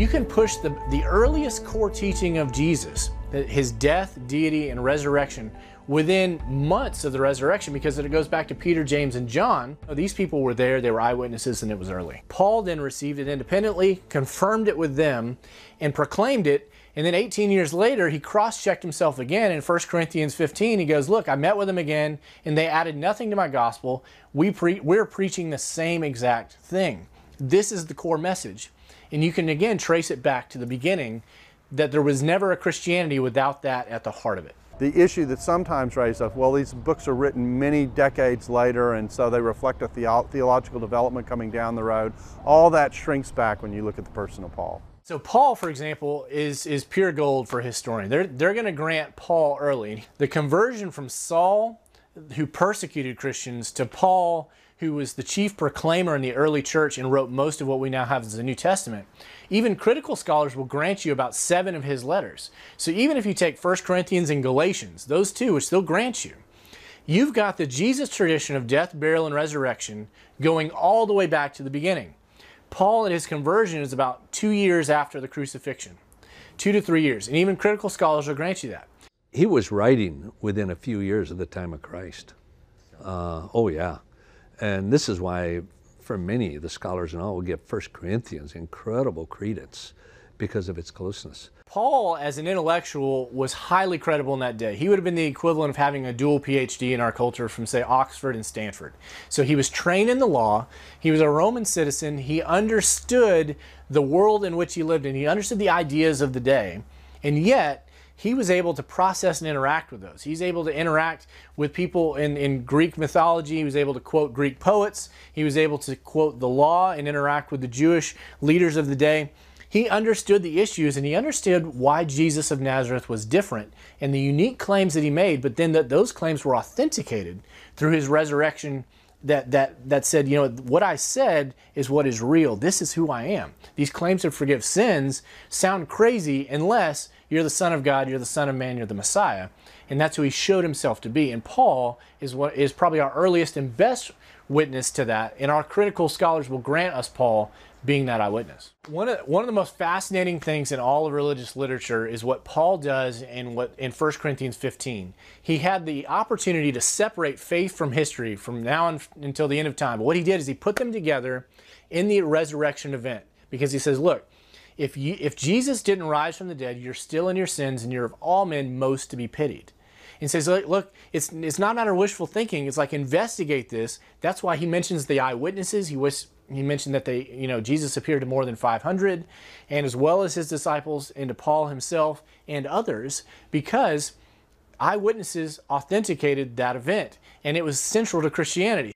You can push the earliest core teaching of Jesus, his death, deity, and resurrection, within months of the resurrection, because it goes back to Peter, James, and John. These people were there, they were eyewitnesses, and it was early. Paul then received it independently, confirmed it with them, and proclaimed it. And then 18 years later, he cross-checked himself again in 1 Corinthians 15. He goes, look, I met with them again, and they added nothing to my gospel. We're preaching the same exact thing. This is the core message. And you can, again, trace it back to the beginning, that there was never a Christianity without that at the heart of it. The issue that sometimes raises up, well, these books are written many decades later, and so they reflect a theological development coming down the road. All that shrinks back when you look at the person of Paul. So Paul, for example, is pure gold for a historian. They're going to grant Paul early. The conversion from Saul, who persecuted Christians, to Paul, who was the chief proclaimer in the early church and wrote most of what we now have as the New Testament. Even critical scholars will grant you about 7 of his letters. So even if you take 1 Corinthians and Galatians, those two, which they'll grant you, you've got the Jesus tradition of death, burial, and resurrection going all the way back to the beginning. Paul and his conversion is about 2 years after the crucifixion, 2 to 3 years, and even critical scholars will grant you that. He was writing within a few years of the time of Christ. Oh yeah, and this is why for many, the scholars and all will give 1 Corinthians incredible credence because of its closeness. Paul, as an intellectual, was highly credible in that day. He would have been the equivalent of having a dual PhD in our culture from, say, Oxford and Stanford. So he was trained in the law, he was a Roman citizen, he understood the world in which he lived in, he understood the ideas of the day, and yet he was able to process and interact with those. He's able to interact with people in Greek mythology. He was able to quote Greek poets. He was able to quote the law and interact with the Jewish leaders of the day. He understood the issues, and he understood why Jesus of Nazareth was different and the unique claims that he made, but then that those claims were authenticated through his resurrection that said, you know, what I said is what is real. This is who I am. These claims to forgive sins sound crazy unless you're the Son of God, you're the Son of Man, you're the Messiah. And that's who he showed himself to be. And Paul is probably our earliest and best witness to that. And our critical scholars will grant us Paul being that eyewitness. One of the most fascinating things in all of religious literature is what Paul does in 1 Corinthians 15. He had the opportunity to separate faith from history from now until the end of time. But what he did is he put them together in the resurrection event, because he says, look, if Jesus didn't rise from the dead, you're still in your sins and you're of all men most to be pitied. And says, look, it's not a matter of wishful thinking. It's like, investigate this. That's why he mentions the eyewitnesses. He mentioned that Jesus appeared to more than 500, and as well as his disciples, and to Paul himself and others, because eyewitnesses authenticated that event, and it was central to Christianity.